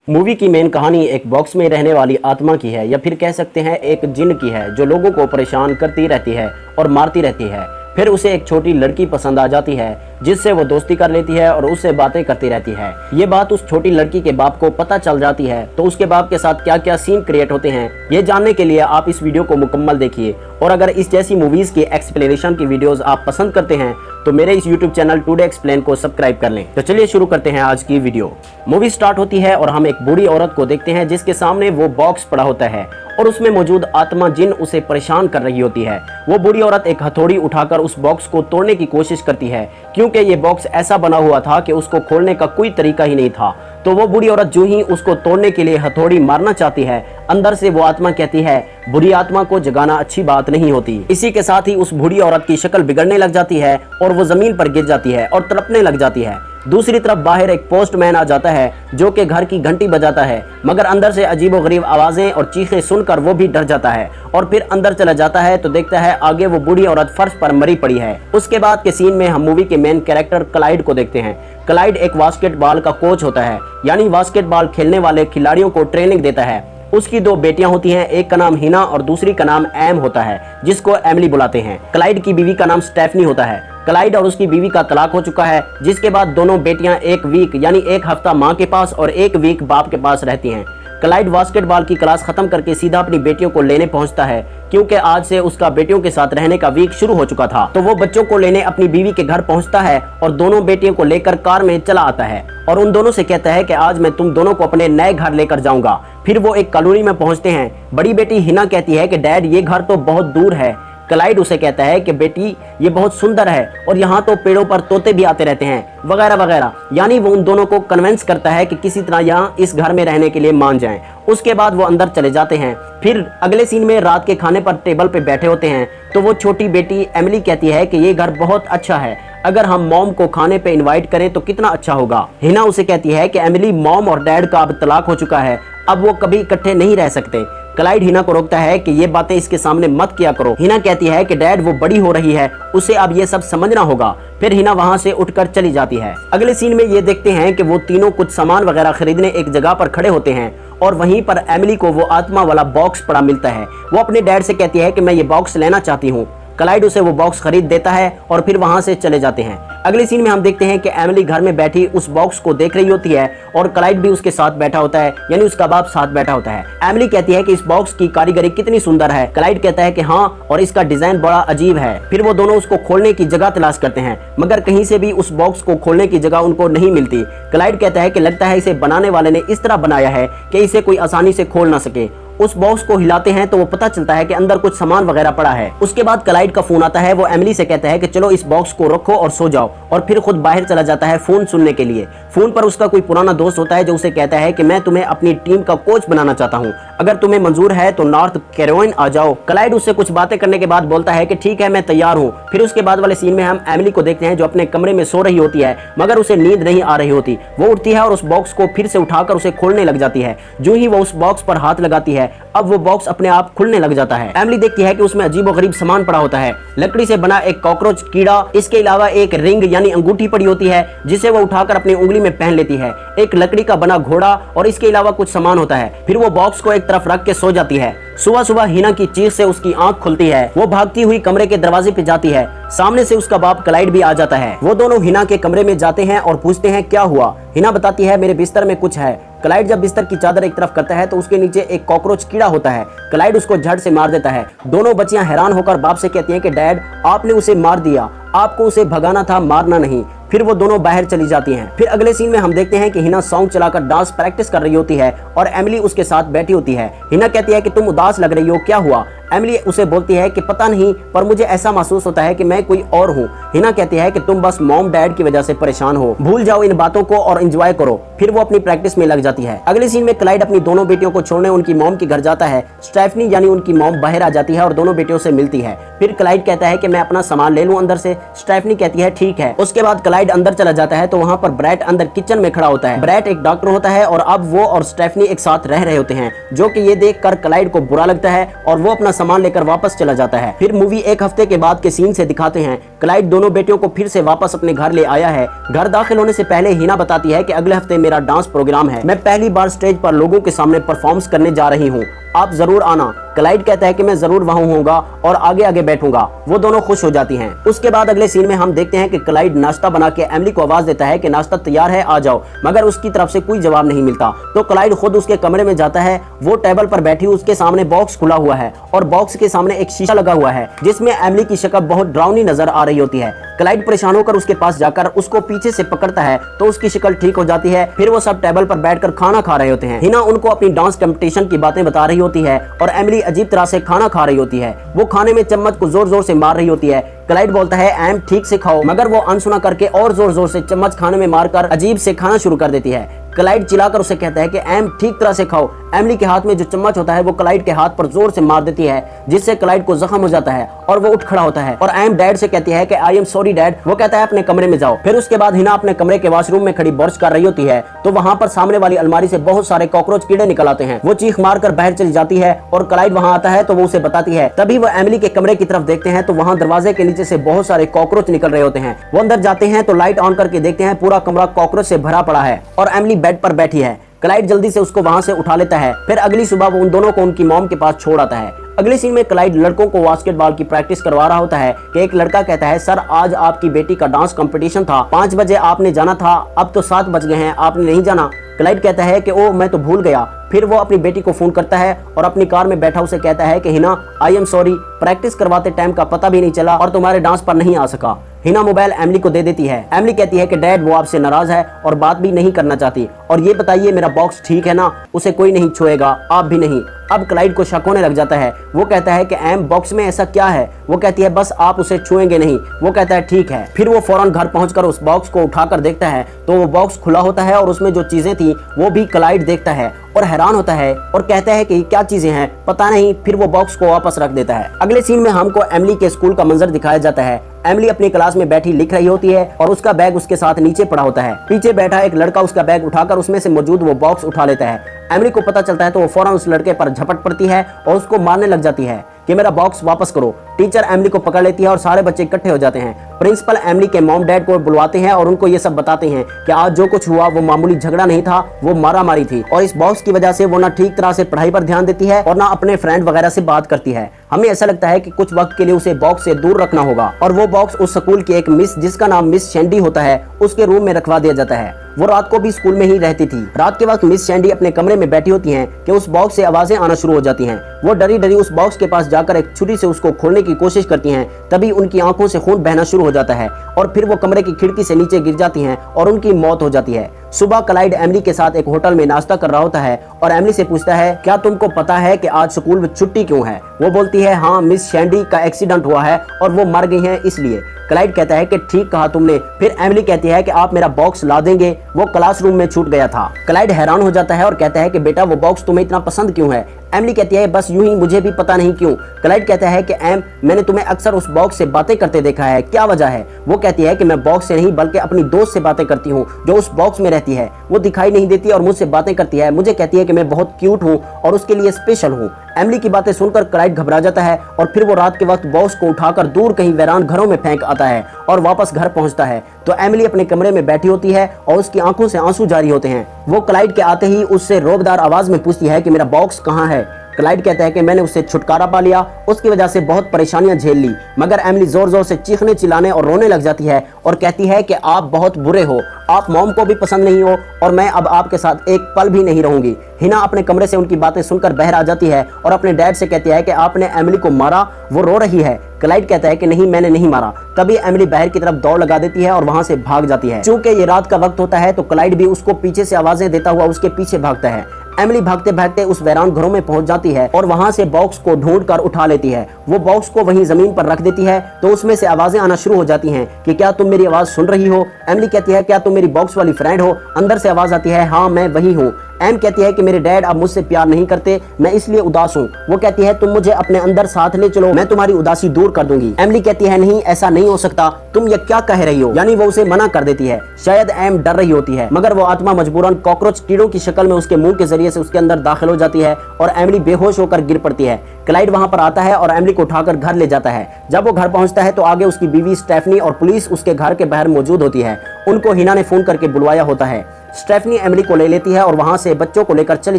Movie की main कहानी एक बॉक्स में रहने वाली आत्मा की है या फिर कह सकते हैं एक जिन की है जो लोगों को परेशान करती रहती है और मारती रहती है। फिर उसे एक छोटी लड़की पसंद आ जाती है जिससे वो दोस्ती कर लेती है और उससे बातें करती रहती है। ये बात उस छोटी लड़की के बाप को पता चल जाती है तो उसके बाप के साथ क्या क्या सीन क्रिएट होते हैं ये जानने के लिए आप इस वीडियो को मुकम्मल देखिए। और अगर इस जैसी मूवीज की एक्सप्लेनेशन की वीडियोस आप पसंद करते हैं तो मेरे इस यूट्यूब चैनल टुडे एक्सप्लेन को सब्सक्राइब कर लें। तो चलिए शुरू करते हैं आज की वीडियो। मूवी स्टार्ट होती है और हम एक बूढ़ी औरत को देखते हैं जिसके सामने वो बॉक्स पड़ा होता है और उसमें मौजूद आत्मा जिन उसे परेशान कर रही होती है। वो बूढ़ी औरत एक हथौड़ी उठाकर उस बॉक्स को तोड़ने की कोशिश करती है क्योंकि ये बॉक्स ऐसा बना हुआ था कि उसको खोलने का कोई तरीका ही नहीं था। तो वो बूढ़ी औरत जो ही उसको तोड़ने के लिए हथौड़ी मारना चाहती है, अंदर से वो आत्मा कहती है बुरी आत्मा को जगाना अच्छी बात नहीं होती। इसी के साथ ही उस बूढ़ी औरत की शक्ल बिगड़ने लग जाती है और वो जमीन पर गिर जाती है और तड़पने लग जाती है। दूसरी तरफ बाहर एक पोस्टमैन आ जाता है जो कि घर की घंटी बजाता है, मगर अंदर से अजीबोगरीब आवाजें और चीखें सुनकर वो भी डर जाता है और फिर अंदर चला जाता है तो देखता है आगे वो बूढ़ी औरत फर्श पर मरी पड़ी है। उसके बाद के सीन में हम मूवी के मेन कैरेक्टर क्लाइड को देखते हैं। क्लाइड एक बास्केटबॉल का कोच होता है, यानी बास्केटबॉल खेलने वाले खिलाड़ियों को ट्रेनिंग देता है। उसकी दो बेटियां होती हैं, एक का नाम हिना और दूसरी का नाम एम होता है जिसको एमिली बुलाते हैं। क्लाइड की बीवी का नाम स्टेफनी होता है। क्लाइड और उसकी बीवी का तलाक हो चुका है जिसके बाद दोनों बेटियां एक वीक यानी एक हफ्ता मां के पास और एक वीक बाप के पास रहती हैं। क्लाइड बास्केटबॉल की क्लास खत्म करके सीधा अपनी बेटियों को लेने पहुंचता है क्योंकि आज से उसका बेटियों के साथ रहने का वीक शुरू हो चुका था। तो वो बच्चों को लेने अपनी बीवी के घर पहुंचता है और दोनों बेटियों को लेकर कार में चला आता है और उन दोनों से कहता है कि आज मैं तुम दोनों को अपने नए घर लेकर जाऊंगा। फिर वो एक कॉलोनी में पहुंचते हैं। बड़ी बेटी हिना कहती है कि डैड ये घर तो बहुत दूर है। क्लाइड उसे कहता है कि बेटी ये बहुत सुंदर है और यहाँ तो पेड़ों पर तोते भी आते रहते हैं वगैरह वगैरह। यानी वो उन दोनों को कन्विंस करता है कि किसी तरह यहाँ इस घर में रहने के लिए मान जाएं। उसके बाद वो अंदर चले जाते हैं। फिर अगले सीन में रात के खाने पर टेबल पे बैठे होते हैं तो वो छोटी बेटी एमिली कहती है कि ये घर बहुत अच्छा है, अगर हम मॉम को खाने पे इनवाइट करें तो कितना अच्छा होगा। हिना उसे कहती है कि एमिली मॉम और डैड का अब तलाक हो चुका है, अब वो कभी इकट्ठे नहीं रह सकते। क्लाइड हिना को रोकता है कि ये बातें इसके सामने मत किया करो। हिना कहती है कि डैड वो बड़ी हो रही है, उसे अब ये सब समझना होगा। फिर हिना वहां से उठकर चली जाती है। अगले सीन में ये देखते हैं कि वो तीनों कुछ सामान वगैरह खरीदने एक जगह पर खड़े होते हैं और वहीं पर एमिली को वो आत्मा वाला बॉक्स पड़ा मिलता है। वो अपने डैड से कहती है कि मैं ये बॉक्स लेना चाहती हूँ। क्लाइड उसे वो बॉक्स खरीद देता है और फिर वहां से चले जाते हैं। अगले सीन में हम देखते हैं कि एमिली घर में बैठी उस बॉक्स को देख रही होती है और क्लाइड भी उसके साथ बैठा होता है, यानी उसका बाप साथ बैठा होता है। एमिली कहती है कि इस बॉक्स की कारीगरी कितनी सुंदर है। क्लाइड कहता है कि हाँ, और इसका डिजाइन बड़ा अजीब है। फिर वो दोनों उसको खोलने की जगह तलाश करते हैं मगर कहीं से भी उस बॉक्स को खोलने की जगह उनको नहीं मिलती। क्लाइड कहता है कि लगता है इसे बनाने वाले ने इस तरह बनाया है कि इसे कोई आसानी से खोल ना सके। उस बॉक्स को हिलाते हैं तो वो पता चलता है कि अंदर कुछ सामान वगैरह पड़ा है। उसके बाद क्लाइड का फोन आता है। वो एमिली से कहता है कि चलो इस बॉक्स को रखो और सो जाओ, और फिर खुद बाहर चला जाता है फोन सुनने के लिए। फोन पर उसका कोई पुराना दोस्त होता है जो उसे कहता है कि मैं तुम्हें अपनी टीम का कोच बनाना चाहता हूँ, अगर तुम्हें मंजूर है तो नॉर्थ कैरोलिना आ जाओ। क्लाइड उससे कुछ बातें करने के बाद बोलता है कि ठीक है मैं तैयार हूँ। फिर उसके बाद वाले सीन में हम एमिली को देखते हैं जो अपने कमरे में सो रही होती है मगर उसे नींद नहीं आ रही होती। वो उठती है और उस बॉक्स को फिर से उठाकर उसे खोलने लग जाती है। जो ही वो उस बॉक्स पर हाथ लगाती है अब वो बॉक्स अपने आप खुलने लग जाता है। एमिली देखती है कि उसमें अजीबोगरीब सामान पड़ा होता है, लकड़ी से बना एक कॉकरोच कीड़ा, इसके अलावा एक रिंग यानी अंगूठी पड़ी होती है जिसे वो उठाकर अपनी उंगली में पहन लेती है, एक लकड़ी का बना घोड़ा और इसके अलावा कुछ सामान होता है। फिर वो बॉक्स को एक तरफ रख के सो जाती है। सुबह सुबह हिना की चीख से उसकी आंख खुलती है। वो भागती हुई कमरे के दरवाजे पे जाती है। सामने से उसका बाप क्लाइड भी आ जाता है। वो दोनों हिना के कमरे में जाते हैं और पूछते हैं क्या हुआ। हिना बताती है मेरे बिस्तर में कुछ है। क्लाइड जब बिस्तर की चादर एक तरफ करता है तो उसके नीचे एक कॉकरोच कीड़ा होता है। क्लाइड उसको झट से मार देता है। दोनों बच्चियां हैरान होकर बाप से कहती हैं कि डैड आपने उसे मार दिया, आपको उसे भगाना था, मारना नहीं। फिर वो दोनों बाहर चली जाती हैं। फिर अगले सीन में हम देखते हैं कि हिना सॉन्ग चलाकर डांस प्रैक्टिस कर रही होती है और एमिली उसके साथ बैठी होती है। हिना कहती है कि तुम उदास लग रही हो, क्या हुआ। एमिली उसे बोलती है कि पता नहीं पर मुझे ऐसा महसूस होता है कि मैं कोई और हूँ। हिना कहती है कि तुम बस मॉम डैड की वजह से परेशान हो, भूल जाओ इन बातों को और एंजॉय करो। फिर वो अपनी प्रैक्टिस में लग जाती है। अगले सीन में क्लाइड अपनी दोनों बेटियों को छोड़ने उनकी मॉम के घर जाता है। स्टेफनी यानी उनकी मॉम बाहर आ जाती है और दोनों बेटियों से मिलती है। फिर क्लाइड कहता है कि मैं अपना सामान ले लूं अंदर से। स्टेफनी कहती है ठीक है। उसके बाद क्लाइड क्लाइड अंदर चला जाता है तो वहाँ पर ब्रैट अंदर किचन में खड़ा होता है। ब्रैट एक डॉक्टर होता है और अब वो और स्टेफनी एक साथ रह रहे होते हैं, जो कि ये देखकर क्लाइड को बुरा लगता है और वो अपना सामान लेकर वापस चला जाता है। फिर मूवी एक हफ्ते के बाद के सीन से दिखाते हैं क्लाइड दोनों बेटियों को फिर से वापस अपने घर ले आया है। घर दाखिल होने से पहले हिना बताती है कि अगले हफ्ते मेरा डांस प्रोग्राम है, मैं पहली बार स्टेज पर लोगों के सामने परफॉर्म करने जा रही हूँ, आप जरूर आना। क्लाइड कहता है कि मैं जरूर वहां होऊंगा और आगे आगे बैठूंगा। वो दोनों खुश हो जाती हैं। उसके बाद अगले सीन में हम देखते हैं कि क्लाइड नाश्ता बना के एमिली को आवाज देता है कि नाश्ता तैयार है, आ जाओ, मगर उसकी तरफ से कोई जवाब नहीं मिलता। तो क्लाइड खुद उसके कमरे में जाता है। वो टेबल पर बैठी, उसके सामने बॉक्स खुला हुआ है और बॉक्स के सामने एक शीशा लगा हुआ है जिसमें एमिली की शक्ल बहुत डरावनी नजर आ रही होती है। क्लाइड परेशान होकर उसके पास जाकर उसको पीछे से पकड़ता है तो उसकी शक्ल ठीक हो जाती है। फिर वो सब टेबल पर बैठकर खाना खा रहे होते हैं। हिना उनको अपनी डांस कंपटीशन की बातें बता रही होती है और एमिली अजीब तरह से खाना खा रही होती है। वो खाने में चम्मच को जोर जोर से मार रही होती है। क्लाइड बोलता है एम ठीक से खाओ, मगर वो अनसुना करके और जोर जोर से चम्मच खाने में मारकर अजीब से खाना शुरू कर देती है। क्लाइड चिल्लाकर उसे कहता है कि एम ठीक तरह से खाओ। एमिली के हाथ में जो चम्मच होता है वो क्लाइड के हाथ पर जोर से मार देती है, जिससे क्लाइड को जख्म हो जाता है और वो उठ खड़ा होता है और एम डैड से कहती है कि आई एम सॉरी डैड। वो कहता है अपने कमरे में जाओ। फिर उसके बाद हिना अपने कमरे के वॉशरूम में खड़ी ब्रश कर रही होती है तो वहाँ पर सामने वाली अलमारी से बहुत सारे कॉकरोच कीड़े निकल आते हैं। वो चीख मार कर बाहर चली जाती है और क्लाइड वहाँ आता है तो वो उसे बताती है। तभी वो एमिली के कमरे की तरफ देखते हैं तो वहाँ दरवाजे के नीचे से बहुत सारे कॉकरोच निकल रहे होते हैं। वो अंदर जाते हैं तो लाइट ऑन करके देखते हैं पूरा कमरा कॉकरोच से भरा पड़ा है और एमिली बेड पर बैठी है। क्लाइड जल्दी से उसको वहां से उठा लेता है। फिर अगली सुबह वो उन दोनों को उनकी मॉम के पास छोड़ आता है। अगले सीन में क्लाइड लड़कों को बास्केटबॉल की प्रैक्टिस करवा रहा होता है कि एक लड़का कहता है सर आज आपकी बेटी का डांस कंपटीशन था, 5 बजे आपने जाना था, अब तो 7 बज गए हैं, आपने नहीं जाना। क्लाइड कहता है कि ओ मैं तो भूल गया। फिर वो अपनी बेटी को फोन करता है और अपनी कार में बैठा उसे कहता है कि Hina I am sorry, practice करवाते टाइम का पता भी नहीं चला और तुम्हारे डांस पर नहीं आ सका। हिना मोबाइल एमिली को दे देती है। एमिली कहती है कि डैड वो आपसे नाराज है और बात भी नहीं करना चाहती, और ये बताइए मेरा बॉक्स ठीक है ना, उसे कोई नहीं छुएगा, आप भी नहीं। अब क्लाइड को शक होने लग जाता है। वो कहता है कि एम बॉक्स में ऐसा क्या है। वो कहती है बस आप उसे छुएंगे नहीं। वो कहता है ठीक है। फिर वो फौरन घर पहुंचकर उस बॉक्स को उठाकर देखता है तो वो बॉक्स खुला होता है और उसमें जो चीजें थी वो भी क्लाइड देखता है और हैरान होता है और कहता है कि क्या चीजें हैं पता नहीं। फिर वो बॉक्स को वापस रख देता है। अगले सीन में हमको एमिली के स्कूल का मंजर दिखाया जाता है। एमिली अपनी क्लास में बैठी लिख रही होती है और उसका बैग उसके साथ नीचे पड़ा होता है। पीछे बैठा एक लड़का उसका बैग उठाकर उसमें से मौजूद वो बॉक्स उठा लेता है। एमिली को पता चलता है तो वो फौरन उस लड़के पर झपट पड़ती है और उसको मारने लग जाती है कि मेरा बॉक्स वापस करो। टीचर एमिली को पकड़ लेती है और सारे बच्चे इकट्ठे हो जाते हैं। प्रिंसिपल एमिली के मॉम डैड को बुलवाते हैं और उनको ये सब बताते हैं कि आज जो कुछ हुआ वो मामूली झगड़ा नहीं था, वो मारामारी थी और इस बॉक्स की वजह से वो ना ठीक तरह से पढ़ाई पर ध्यान देती है और ना अपने फ्रेंड वगैरह से बात करती है। हमें ऐसा लगता है कि कुछ वक्त के लिए उसे बॉक्स से दूर रखना होगा और वो बॉक्स उस स्कूल की एक मिस जिसका नाम मिस शैंडी होता है उसके रूम में रखवा दिया जाता है। वो रात को भी स्कूल में ही रहती थी। रात के वक्त मिस शैंडी अपने कमरे में बैठी होती हैं कि उस बॉक्स से आवाजें आना शुरू हो जाती हैं। वो डरी डरी उस बॉक्स के पास जाकर एक छुरी से उसको खोलने की कोशिश करती हैं। तभी उनकी आंखों से खून बहना शुरू हो जाता है और फिर वो कमरे की खिड़की से नीचे गिर जाती हैं और उनकी मौत हो जाती है। सुबह क्लाइड एमिली के साथ एक होटल में नाश्ता कर रहा होता है और एमिली से पूछता है क्या तुमको पता है कि आज स्कूल में छुट्टी क्यों है। वो बोलती है हाँ मिस शैंडी का एक्सीडेंट हुआ है और वो मर गई हैं इसलिए। क्लाइड कहता है कि ठीक कहा तुमने। फिर एमिली कहती है कि आप मेरा बॉक्स ला देंगे, वो क्लासरूम में छूट गया था। क्लाइड हैरान हो जाता है और कहता है कि बेटा वो बॉक्स तुम्हें इतना पसंद क्यों है। एमिली कहती है बस यूं ही, मुझे भी पता नहीं क्यों। क्लाइड कहता है कि एम मैंने तुम्हें अक्सर उस बॉक्स से बातें करते देखा है, क्या वजह है। वो कहती है कि मैं बॉक्स से नहीं बल्कि अपनी दोस्त से बातें करती हूँ जो उस बॉक्स में रहती है। वो दिखाई नहीं देती और मुझसे बातें करती है। मुझे कहती है कि मैं बहुत क्यूट हूँ और उसके लिए स्पेशल हूँ। एमिली की बातें सुनकर क्लाइड घबरा जाता है और फिर वो रात के वक्त बॉक्स को उठाकर दूर कहीं वीरान घरों में फेंक आता है और वापस घर पहुंचता है तो एमिली अपने कमरे में बैठी होती है और उसकी आंखों से आंसू जारी होते हैं। वो क्लाइड के आते ही उससे रोबदार आवाज में पूछती है कि मेरा बॉक्स कहाँ है। क्लाइड कहता है कि मैंने उससे छुटकारा पा लिया, उसकी वजह से बहुत परेशानियां झेल ली। मगर एमिली जोर जोर से चीखने चिल्लाने और रोने लग जाती है और कहती है कि आप बहुत बुरे हो, आप मॉम को भी पसंद नहीं हो और मैं अब आपके साथ एक पल भी नहीं रहूंगी। हिना अपने कमरे से उनकी बातें सुनकर बाहर आ जाती है और अपने डैड से कहती है कि आपने एमिली को मारा। वो रो रही है। क्लाइड कहता है कि नहीं मैंने नहीं मारा। तभी एमिली बाहर की तरफ दौड़ लगा देती है और वहां से भाग जाती है। चूंकि ये रात का वक्त होता है तो क्लाइड भी उसको पीछे से आवाजें देता हुआ उसके पीछे भागता है। एमिली भागते भागते उस वीरान घरों में पहुंच जाती है और वहां से बॉक्स को ढूंढ कर उठा लेती है। वो बॉक्स को वहीं जमीन पर रख देती है तो उसमें से आवाजें आना शुरू हो जाती हैं कि क्या तुम मेरी आवाज सुन रही हो। एमिली कहती है क्या तुम मेरी बॉक्स वाली फ्रेंड हो। अंदर से आवाज आती है हाँ मैं वही हूँ। एम कहती है कि मेरे डैड अब मुझसे प्यार नहीं करते, मैं इसलिए उदास हूँ। वो कहती है तुम मुझे अपने अंदर साथ ले चलो, मैं तुम्हारी उदासी दूर कर दूंगी। एमिली कहती है नहीं, ऐसा नहीं हो सकता, तुम ये क्या कह रही हो। यानी वो उसे मना कर देती है। शायद एम डर रही होती है, मगर वो आत्मा मजबूरन कॉकरोच कीड़ों की शक्ल में उसके मुंह के जरिए से उसके अंदर दाखिल हो जाती है और एमिली बेहोश होकर गिर पड़ती है। क्लाइड वहां पर आता है और एमिली को उठाकर घर ले जाता है। जब वो घर पहुंचता है तो आगे उसकी बीवी स्टेफनी और पुलिस उसके घर के बाहर मौजूद होती है। उनको हिना ने फोन करके बुलवाया होता है। स्टेफनी एमिली को ले लेती है और वहां से बच्चों को लेकर चली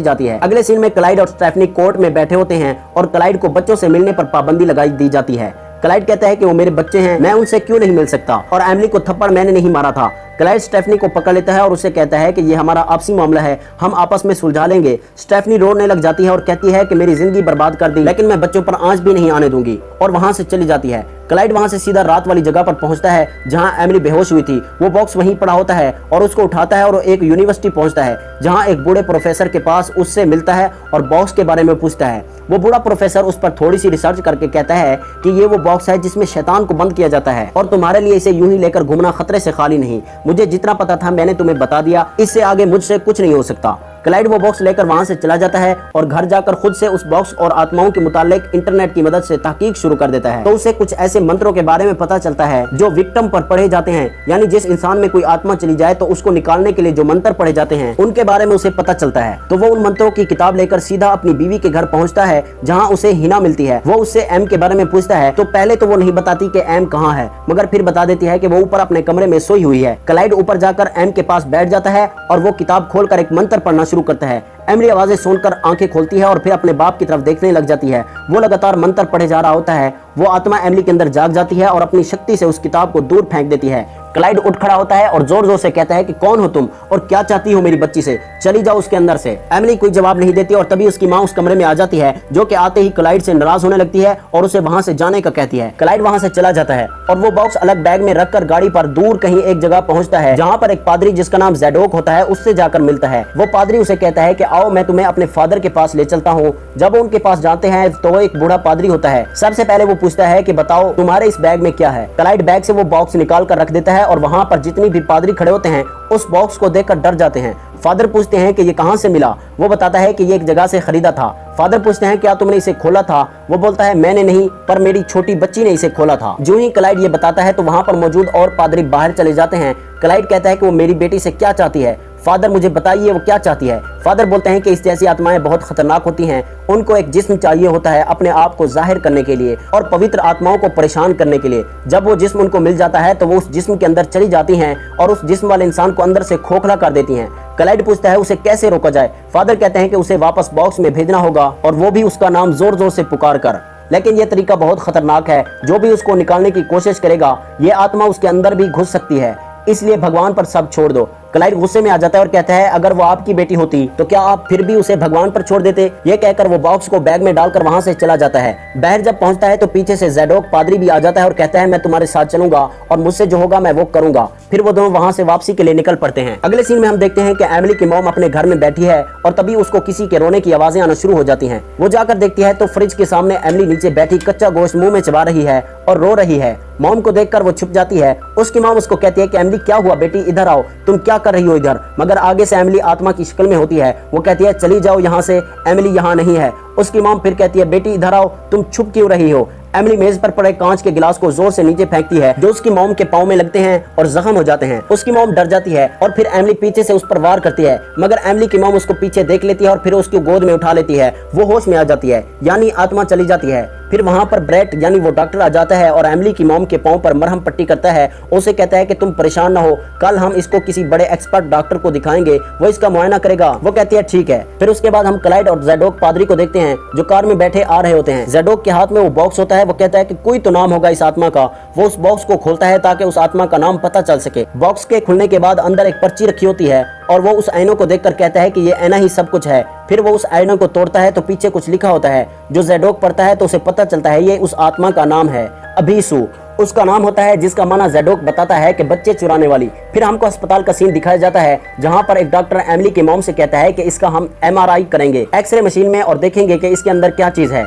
जाती है। अगले सीन में क्लाइड और स्टेफनी कोर्ट में बैठे होते हैं और क्लाइड को बच्चों से मिलने पर पाबंदी लगाई दी जाती है। क्लाइड कहता है कि वो मेरे बच्चे हैं, मैं उनसे क्यों नहीं मिल सकता, और एमिली को थप्पड़ मैंने नहीं मारा था। क्लाइड स्टेफनी को पकड़ लेता है और उसे कहता है कि ये हमारा आपसी मामला है, हम आपस में सुलझा लेंगे। स्टेफनी रोने लग जाती है और कहती है कि मेरी जिंदगी बर्बाद कर दी, लेकिन मैं बच्चों पर आंच भी नहीं आने दूंगी, और वहां से चली जाती है। क्लाइड वहां से सीधा रात वाली जगह पर पहुंचता है जहां एमिली बेहोश हुई थी। वो बॉक्स वहीं पड़ा होता है और उसको उठाता है और एक यूनिवर्सिटी पहुंचता है जहां एक बूढ़े प्रोफेसर के पास उससे मिलता है और बॉक्स के बारे में पूछता है। वो बूढ़ा प्रोफेसर उस पर थोड़ी सी रिसर्च करके कहता है कि ये वो बॉक्स है जिसमें शैतान को बंद किया जाता है और तुम्हारे लिए इसे यूं ही लेकर घूमना खतरे से खाली नहीं। मुझे जितना पता था मैंने तुम्हें बता दिया, इससे आगे मुझसे कुछ नहीं हो सकता। क्लाइड वो बॉक्स लेकर वहां से चला जाता है और घर जाकर खुद से उस बॉक्स और आत्माओं के मुतालिक इंटरनेट की मदद से तहकीक शुरू कर देता है। तो उसे कुछ ऐसे मंत्रों के बारे में पता चलता है जो विक्टिम पर पढ़े जाते हैं, यानी जिस इंसान में कोई आत्मा चली जाए तो उसको निकालने के लिए जो मंत्र पढ़े जाते हैं उनके बारे में उसे पता चलता है। तो वो उन मंत्रों की किताब लेकर सीधा अपनी बीवी के घर पहुंचता है जहाँ उसे हिना मिलती है। वो उससे एम के बारे में पूछता है तो पहले तो वो नहीं बताती कि एम कहाँ है, मगर फिर बता देती है कि वो ऊपर अपने कमरे में सोई हुई है। क्लाइड ऊपर जाकर एम के पास बैठ जाता है और वो किताब खोलकर एक मंत्र पढ़ना शुरू करता है। एमिली आवाजें सुनकर आंखें खोलती है और फिर अपने बाप की तरफ देखने लग जाती है। वो लगातार मंत्र पढ़े जा रहा होता है। वो आत्मा एमिली के अंदर जाग जाती है और अपनी शक्ति से उस किताब को दूर फेंक देती है। क्लाइड उठ खड़ा होता है और जोर जोर से कहता है कि कौन हो तुम और क्या चाहती हो मेरी बच्ची से, चली जाओ उसके अंदर से। एमिली कोई जवाब नहीं देती और तभी उसकी माँ उस कमरे में आ जाती है, जो कि आते ही क्लाइड से नाराज होने लगती है और उसे वहां से जाने का कहती है। क्लाइड वहां से चला जाता है और वो बॉक्स अलग बैग में रखकर गाड़ी पर दूर कहीं एक जगह पहुंचता है जहाँ पर एक पादरी जिसका नाम ज़ैडोक होता है उससे जाकर मिलता है। वो पादरी उसे कहता है कि आओ मैं तुम्हें अपने फादर के पास ले चलता हूँ। जब वो उनके पास जाते हैं तो वो एक बूढ़ा पादरी होता है। सबसे पहले वो पूछता है कि बताओ तुम्हारे इस बैग में क्या है। क्लाइड बैग से वो बॉक्स निकाल कर रख देता है और वहाँ पर जितनी भी पादरी खड़े होते हैं उस बॉक्स को देखकर डर जाते हैं। फादर पूछते हैं कि ये कहाँ से मिला। वो बताता है कि ये एक जगह से खरीदा था। फादर पूछते हैं क्या तुमने इसे खोला था। वो बोलता है मैंने नहीं, पर मेरी छोटी बच्ची ने इसे खोला था। जो ही क्लाइड ये बताता है तो वहाँ पर मौजूद और पादरी बाहर चले जाते हैं। क्लाइड कहता है कि वो मेरी बेटी से क्या चाहती है। फादर मुझे बताइए वो क्या चाहती है। फादर बोलते हैं कि इस जैसी आत्माएं बहुत खतरनाक होती हैं, उनको एक जिस्म चाहिए होता है अपने आप को जाहिर करने के लिए और पवित्र आत्माओं को परेशान करने के लिए। जब वो जिस्म उनको मिल जाता है तो वो उस जिस्म के अंदर चली जाती हैं और उस जिस्म वाले इंसान को अंदर से खोखला कर देती हैं। क्लाइड पूछता है उसे कैसे रोका जाए। फादर कहते हैं कि उसे वापस बॉक्स में भेजना होगा और वो भी उसका नाम जोर जोर से पुकार कर। लेकिन यह तरीका बहुत खतरनाक है, जो भी उसको निकालने की कोशिश करेगा ये आत्मा उसके अंदर भी घुस सकती है, इसलिए भगवान पर सब छोड़ दो। क्लाइड गुस्से में आ जाता है और कहता है अगर वो आपकी बेटी होती तो क्या आप फिर भी उसे भगवान पर छोड़ देते। ये कहकर वो बॉक्स को बैग में डालकर वहां से चला जाता है। बाहर जब पहुंचता है तो पीछे से ज़ैडोक पादरी भी आ जाता है और कहता है मैं तुम्हारे साथ चलूंगा और मुझसे जो होगा मैं वो करूंगा। फिर वो दोनों वहां से वापसी के लिए निकल पड़ते हैं। अगले सीन में हम देखते हैं कि एमिली की मॉम अपने घर में बैठी है और तभी उसको किसी के रोने की आवाजें आना शुरू हो जाती हैं। वो जाकर देखती है तो फ्रिज के सामने एमिली नीचे बैठी कच्चा गोश्त मुंह में चबा रही है और रो रही है। मॉम को देखकर वो छुप जाती है। उसकी मॉम उसको कहती है कि एमिली क्या हुआ बेटी, इधर आओ, तुम क्या कर रही हो इधर। मगर आगे से एमिली आत्मा की शक्ल में होती है। वो कहती है चली जाओ यहाँ से, एमिली यहाँ नहीं है। उसकी मॉम फिर कहती है बेटी इधर आओ, तुम छुप क्यों रही हो। एमिली मेज पर पड़े कांच के गिलास को जोर से नीचे फेंकती है जो उसकी मॉम के पाँव में लगते हैं और जख्म हो जाते हैं। उसकी मॉम डर जाती है और फिर एमिली पीछे से उस पर वार करती है, मगर एमिली की मॉम उसको पीछे देख लेती है और फिर उसकी गोद में उठा लेती है। वो होश में आ जाती है, यानी आत्मा चली जाती है। फिर वहां पर ब्रेट यानी वो डॉक्टर आ जाता है और एमिली की मॉम के पाँव पर मरहम पट्टी करता है। उसे कहता है कि तुम परेशान न हो, कल हम इसको किसी बड़े एक्सपर्ट डॉक्टर को दिखाएंगे, वो इसका मुआयना करेगा। वो कहती है ठीक है। फिर उसके बाद हम क्लाइड और ज़ैडोक पादरी को देखते हैं जो कार में बैठे आ रहे होते हैं। ज़ैडोक के हाथ में वो बॉक्स होता है। वो कहता है कि कोई तो नाम होगा इस आत्मा का। वो उस बॉक्स को खोलता है ताकि उस आत्मा का नाम पता चल सके। बॉक्स के खुलने के बाद अंदर एक पर्ची रखी होती है और वो उस आईनों को देखकर कहता है कि ये आईना ही सब कुछ है। फिर वो उस आईनों को तोड़ता है तो पीछे कुछ लिखा होता है। जो ज़ैडोक पढ़ता है तो उसे पता चलता है ये उस आत्मा का नाम है अभीसू। उसका नाम होता है जिसका माना ज़ैडोक बताता है कि बच्चे चुराने वाली। फिर हमको अस्पताल का सीन दिखाया जाता है जहां पर एक डॉक्टर एमिली की मॉम से कहता है कि इसका हम MRI करेंगे एक्सरे मशीन में और देखेंगे कि इसके अंदर क्या चीज़ है।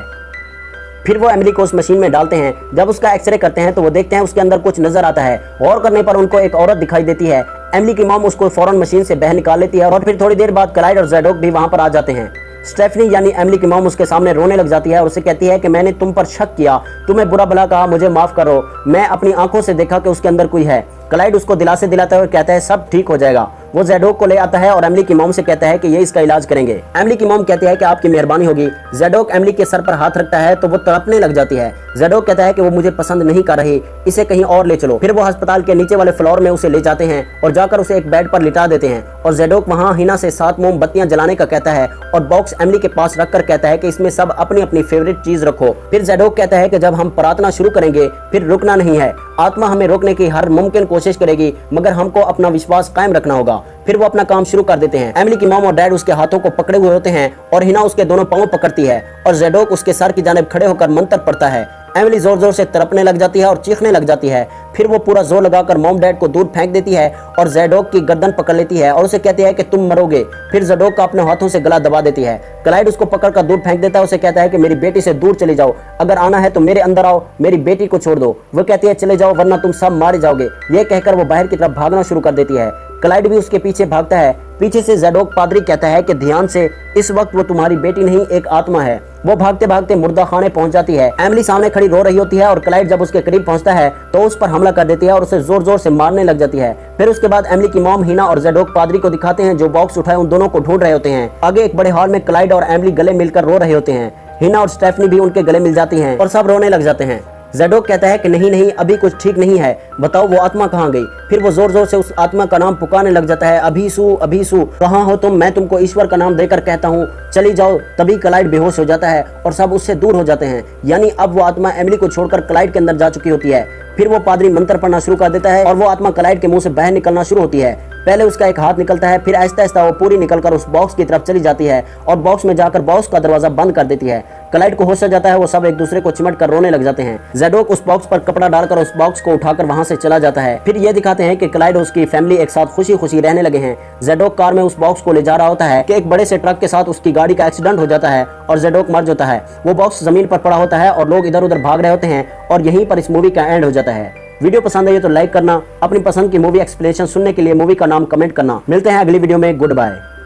फिर वो एमिली को उस मशीन में डालते हैं। जब उसका एक्सरे करते हैं तो वो देखते हैं उसके अंदर कुछ नजर आता है। गौर करने पर उनको एक औरत दिखाई देती है। एमिली की मॉम उसको फौरन मशीन से बाहर निकाल लेती है और फिर थोड़ी देर बाद क्लाइड और ज़ैडोक भी वहां पर आ जाते हैं। स्टेफनी यानी एमिली की मॉम उसके सामने रोने लग जाती है और उसे कहती है कि मैंने तुम पर शक किया, तुम्हें बुरा भला कहा, मुझे माफ करो, मैं अपनी आंखों से देखा कि उसके अंदर कोई है। क्लाइड उसको दिलासे दिलाता है और कहता है सब ठीक हो जाएगा। वो ज़ैडोक को ले आता है और एमिली की मॉम से कहता है कि ये इसका इलाज करेंगे। एमिली की मॉम कहती है कि आपकी मेहरबानी होगी। ज़ैडोक एमिली के सर पर हाथ रखता है तो वो तड़पने लग जाती है। ज़ैडोक कहता है कि वो मुझे पसंद नहीं कर रही, इसे कहीं और ले चलो। फिर वो अस्पताल के नीचे वाले फ्लोर में उसे ले जाते हैं और जाकर उसे एक बेड पर लिटा देते हैं और ज़ैडोक वहां हिना से 7 मोमबत्तियां जलाने का कहता है और बॉक्स एमिली के पास रखकर कहता है कि इसमें सब अपनी अपनी फेवरेट चीज रखो। फिर ज़ैडोक कहता है कि जब हम प्रार्थना शुरू करेंगे फिर रुकना नहीं है, आत्मा हमें रोकने की हर मुमकिन कोशिश करेगी मगर हमको अपना विश्वास कायम रखना होगा। फिर वो अपना काम शुरू कर देते हैं। एमिली की मॉम और डैड उसके हाथों को पकड़े हुए होते हैं और हिना उसके दोनों पांव पकड़ती है और ज़ैडोक उसके सर की जानिब खड़े होकर मंत्र पढ़ता है। एमिली जोर जोर से तड़पने लग जाती है और चीखने लग जाती है। फिर वो पूरा जोर लगाकर मॉम डैड को दूर फेंक देती है और ज़ैडोक की गर्दन पकड़ लेती है और उसे कहती है कि तुम मरोगे। फिर ज़ैडोक का अपने हाथों से गला दबा देती है। क्लाइड उसको पकड़कर दूर फेंक देता है, उसे कहता है कि मेरी बेटी से दूर चली जाओ, अगर आना है तो मेरे अंदर आओ, मेरी बेटी को छोड़ दो। वो कहती है चले जाओ वरना तुम सब मारे जाओगे। ये कहकर वो बाहर की तरफ भागना शुरू कर देती है। क्लाइड भी उसके पीछे भागता है। पीछे से ज़ैडोक पादरी कहता है कि ध्यान से, इस वक्त वो तुम्हारी बेटी नहीं एक आत्मा है। वो भागते भागते मुर्दा खाने पहुंच जाती है। एमिली सामने खड़ी रो रही होती है और क्लाइड जब उसके करीब पहुंचता है तो उस पर हमला कर देती है और उसे जोर जोर से मारने लग जाती है। फिर उसके बाद एमिली की मॉम हिना और ज़ैडोक पादरी को दिखाते हैं जो बॉक्स उठाए उन दोनों को ढूंढ रहे होते हैं। आगे एक बड़े हॉल में क्लाइड और एमिली गले मिलकर रो रहे होते हैं। हिना और स्टेफनी भी उनके गले मिल जाती हैं और सब रोने लग जाते हैं। ज़ैडोक कहता है कि नहीं नहीं, अभी कुछ ठीक नहीं है, बताओ वो आत्मा कहाँ गई। फिर वो जोर जोर से उस आत्मा का नाम पुकारने लग जाता है, अभीसु अभीसु, कहाँ हो तुम, मैं तुमको ईश्वर का नाम देकर कहता हूँ, चली जाओ। तभी क्लाइड बेहोश हो जाता है और सब उससे दूर हो जाते हैं। यानी अब वो आत्मा एमिली को छोड़कर क्लाइड के अंदर जा चुकी होती है। फिर वो पादरी मंत्र पढ़ना शुरू कर देता है और वो आत्मा क्लाइड के मुंह से बाहर निकलना शुरू होती है। पहले उसका एक हाथ निकलता है, फिर आहिस्ता आहिस्ता वो पूरी निकलकर उस बॉक्स की तरफ चली जाती है और बॉक्स में जाकर बॉक्स का दरवाजा बंद कर देती है। क्लाइड को होश आ जाता है, वो सब एक दूसरे को चिमट कर रोने लग जाते हैं। ज़ैडोक उस बॉक्स पर कपड़ा डालकर उस बॉक्स को उठाकर वहां से चला जाता है। फिर ये दिखाते हैं कि क्लाइड और उसकी फैमिली एक साथ खुशी खुशी रहने लगे हैं। ज़ैडोक कार में उस बॉक्स को ले जा रहा होता है कि एक बड़े से ट्रक के साथ उसकी गाड़ी का एक्सीडेंट हो जाता है और ज़ैडोक मर जाता है। वो बॉक्स जमीन पर पड़ा होता है और लोग इधर उधर भाग रहे होते हैं और यहीं पर इस मूवी का एंड हो जाता है। वीडियो पसंद आई तो लाइक करना, अपनी पसंद की मूवी एक्सप्लेनेशन सुनने के लिए मूवी का नाम कमेंट करना। मिलते हैं अगली वीडियो में, गुड बाय।